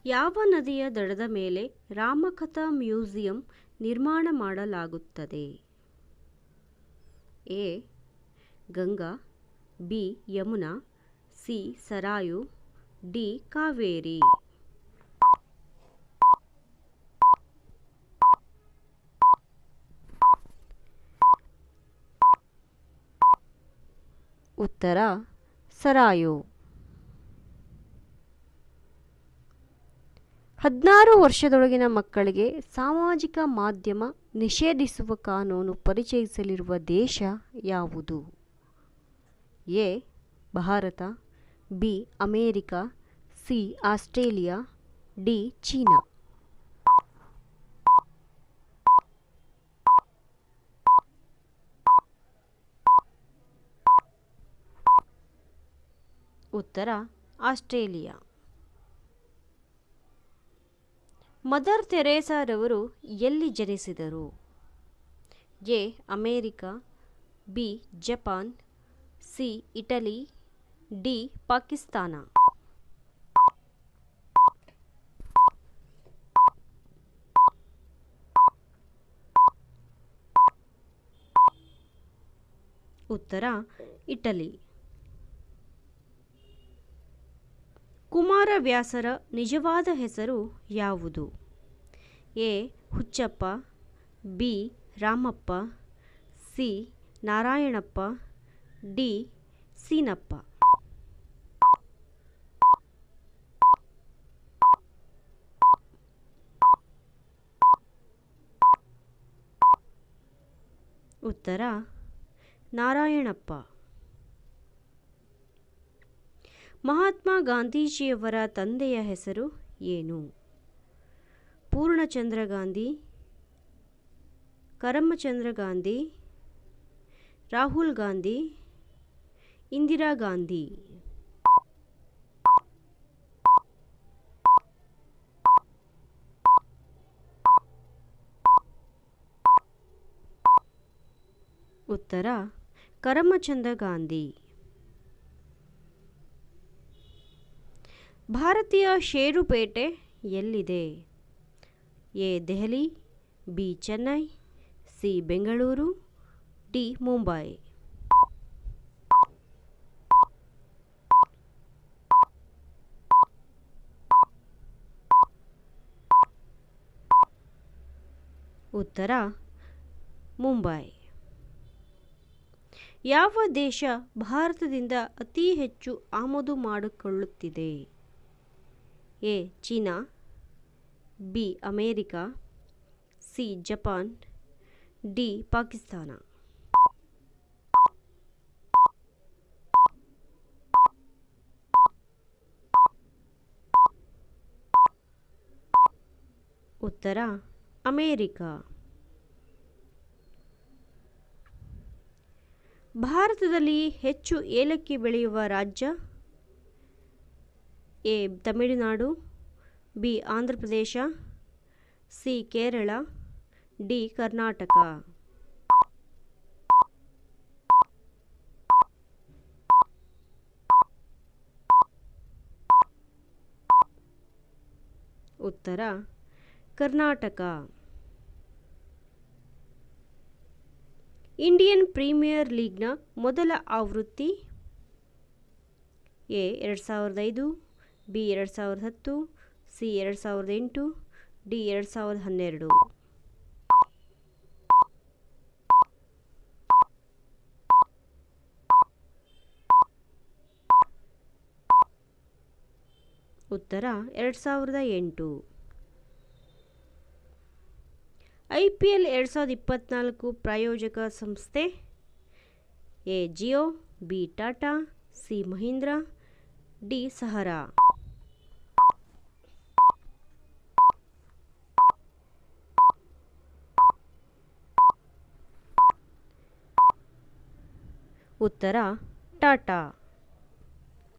ಯಾವ ನದಿಯ ದಡದ ಮೇಲೆ ರಾಮಕಥಾ ಮ್ಯೂಸಿಯಂ ನಿರ್ಮಾಣ ಮಾಡಲಾಗುತ್ತದೆ? A. Ganga, B. Yamuna, C. Sarayu, D. Kaveri. ಉತ್ತರ ಸರಾಯು. 16 ವರ್ಷದೊಳಗಿನ ಮಕ್ಕಳಿಗೆ ಸಾಮಾಜಿಕ ಮಾಧ್ಯಮ ನಿಷೇಧಿಸುವ ಕಾನೂನು ಪರಿಚಯಿಸಲಿರುವ ದೇಶ ಯಾವುದು? A. Bharat, B. America, C. Australia, D. China. ಉತ್ತರ ಆಸ್ಟ್ರೇಲಿಯಾ. ಮದರ್ ತೆರೇಸಾರವರು ಎಲ್ಲಿ ಜನಿಸಿದರು? A. America, B. Japan, C. Italy, D. Pakistan. ಉತ್ತರ ಇಟಲಿ. ಕುಮಾರವ್ಯಾಸರ ನಿಜವಾದ ಹೆಸರು ಯಾವುದು? A. Huchappa, B. Ramappa, C. Narayanappa, D. Seenappa. ಉತ್ತರ ನಾರಾಯಣಪ್ಪ. ಮಹಾತ್ಮ ಗಾಂಧೀಜಿಯವರ ತಂದೆಯ ಹೆಸರು ಏನು? ಪೂರ್ಣಚಂದ್ರ ಗಾಂಧಿ, ಕರಮಚಂದ್ರ ಗಾಂಧಿ, ರಾಹುಲ್ ಗಾಂಧಿ, ಇಂದಿರಾ ಗಾಂಧಿ. ಉತ್ತರ ಕರಮಚಂದ ಗಾಂಧಿ. ಭಾರತೀಯ ಷೇರುಪೇಟೆ ಎಲ್ಲಿದೆ? A. Delhi, B. Chennai, C. Bengaluru, D. Mumbai. ಉತ್ತರ ಮುಂಬೈ. ಯಾವ ದೇಶ ಭಾರತದಿಂದ ಅತಿ ಹೆಚ್ಚು ಆಮದು ಮಾಡಿಕೊಳ್ಳುತ್ತಿದೆ? A. China, B. America, C. Japan, D. Pakistan. ಉತ್ತರ ಅಮೇರಿಕ. ಭಾರತದಲ್ಲಿ ಹೆಚ್ಚು ಏಲಕ್ಕಿ ಬೆಳೆಯುವ ರಾಜ್ಯ? A. Tamil Nadu, B. Andhra Pradesh, C. Kerala, D. Karnataka. ಉತ್ತರ ಕರ್ನಾಟಕ. ಇಂಡಿಯನ್ ಪ್ರೀಮಿಯರ್ ಲೀಗ್ನ ಮೊದಲ ಆವೃತ್ತಿ? ಎ. 2005, ಬಿ. 2010, ಸಿ. 2008, ಡಿ. 2012. ಉತ್ತರ 2008. IPL 2024 ಪ್ರಾಯೋಜಕ ಸಂಸ್ಥೆ? A. Jio, B. Tata, C. Mahindra, D. Sahara. ಉತ್ತರ ಟಾಟಾ.